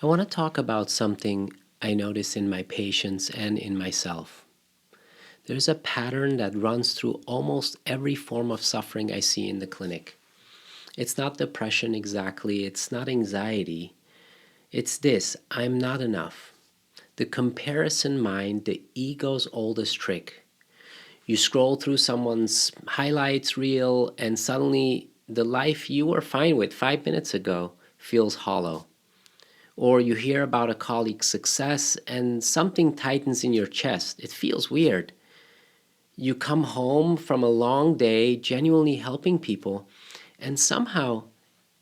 I want to talk about something I notice in my patients and in myself. There's a pattern that runs through almost every form of suffering I see in the clinic. It's not depression exactly, it's not anxiety. It's this: I'm not enough. The comparison mind, the ego's oldest trick. You scroll through someone's highlights reel, and suddenly the life you were fine with 5 minutes ago feels hollow. Or you hear about a colleague's success and something tightens in your chest. It feels weird. You come home from a long day genuinely helping people, and somehow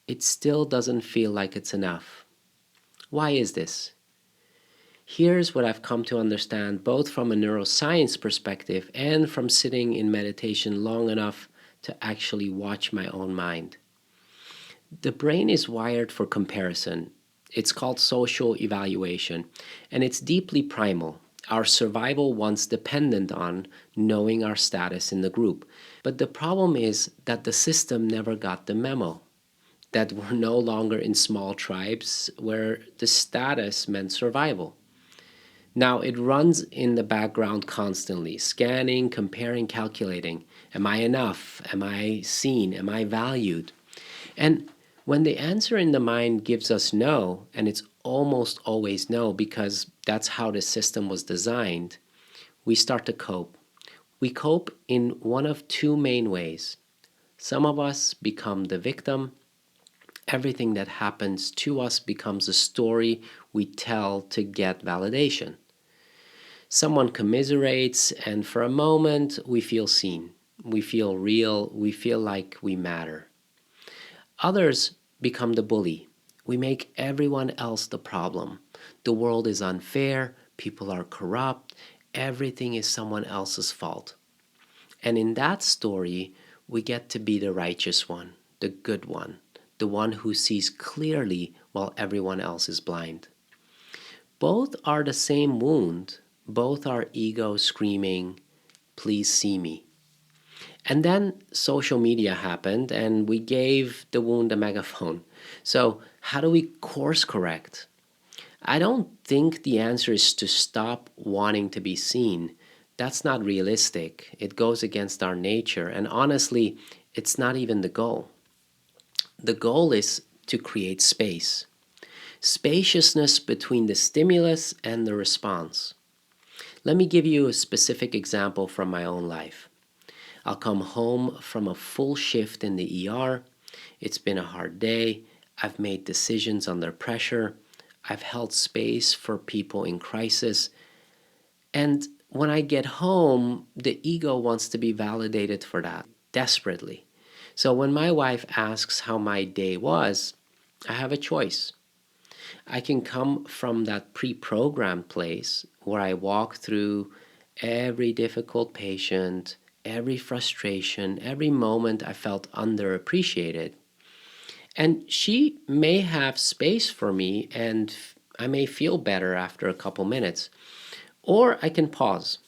it still doesn't feel like it's enough. Why is this? Here's what I've come to understand both from a neuroscience perspective and from sitting in meditation long enough to actually watch my own mind. The brain is wired for comparison. It's called social evaluation, and it's deeply primal. Our survival once dependent on knowing our status in the group. But the problem is that the system never got the memo, that we're no longer in small tribes where the status meant survival. Now it runs in the background constantly, scanning, comparing, calculating. Am I enough? Am I seen? Am I valued? And when the answer in the mind gives us no, and it's almost always no because that's how the system was designed, we start to cope. We cope in one of two main ways. Some of us become the victim. Everything that happens to us becomes a story we tell to get validation. Someone commiserates, and for a moment we feel seen. We feel real. We feel like we matter. Others become the bully. We make everyone else the problem. The world is unfair, people are corrupt, everything is someone else's fault. And in that story, we get to be the righteous one, the good one, the one who sees clearly while everyone else is blind. Both are the same wound, both are ego screaming, please see me. And then social media happened and we gave the wound a megaphone. So, how do we course correct? I don't think the answer is to stop wanting to be seen. That's not realistic. It goes against our nature. And honestly, it's not even the goal. The goal is to create space, spaciousness between the stimulus and the response. Let me give you a specific example from my own life. I'll come home from a full shift in the ER. It's been a hard day. I've made decisions under pressure. I've held space for people in crisis. And when I get home, the ego wants to be validated for that desperately. So when my wife asks how my day was, I have a choice. I can come from that pre-programmed place where I walk through every difficult patient, every frustration, every moment I felt underappreciated. And she may have space for me and I may feel better after a couple minutes. Or I can pause.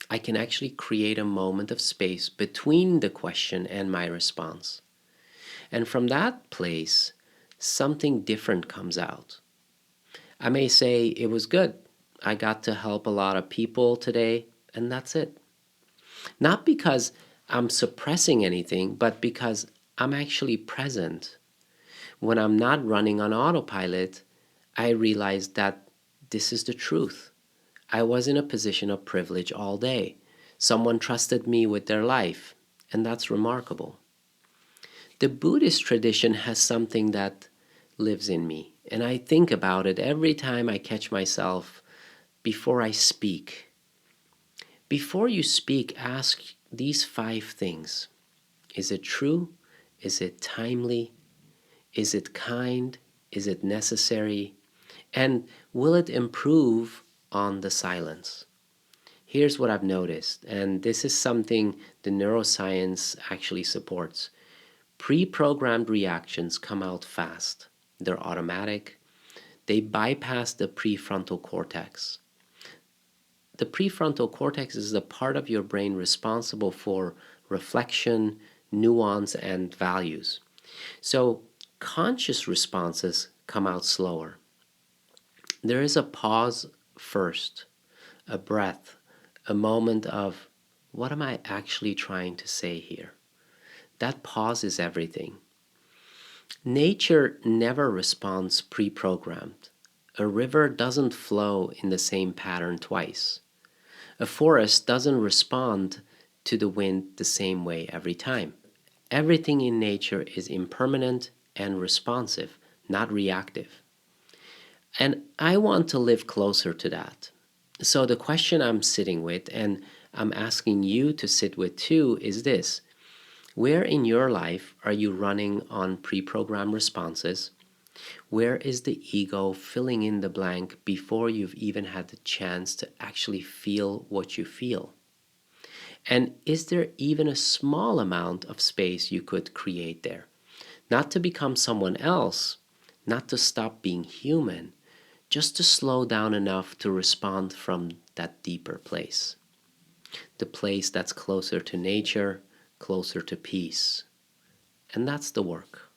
I can actually create a moment of space between the question and my response. And from that place, something different comes out. I may say, it was good. I got to help a lot of people today, and that's it. Not because I'm suppressing anything, but because I'm actually present. When I'm not running on autopilot, I realize that this is the truth. I was in a position of privilege all day. Someone trusted me with their life, and that's remarkable. The Buddhist tradition has something that lives in me, and I think about it every time I catch myself before I speak. Before you speak, ask these 5 things. Is it true? Is it timely? Is it kind? Is it necessary? And will it improve on the silence? Here's what I've noticed, and this is something the neuroscience actually supports. Pre-programmed reactions come out fast. They're automatic. They bypass the prefrontal cortex. The prefrontal cortex is the part of your brain responsible for reflection, nuance, and values. So conscious responses come out slower. There is a pause first, a breath, a moment of, what am I actually trying to say here? That pause is everything. Nature never responds pre-programmed. A river doesn't flow in the same pattern twice. A forest doesn't respond to the wind the same way every time. Everything in nature is impermanent and responsive, not reactive. And I want to live closer to that. So the question I'm sitting with, and I'm asking you to sit with too, is this. Where in your life are you running on pre-programmed responses? Where is the ego filling in the blank before you've even had the chance to actually feel what you feel? And is there even a small amount of space you could create there? Not to become someone else, not to stop being human, just to slow down enough to respond from that deeper place. The place that's closer to nature, closer to peace. And that's the work.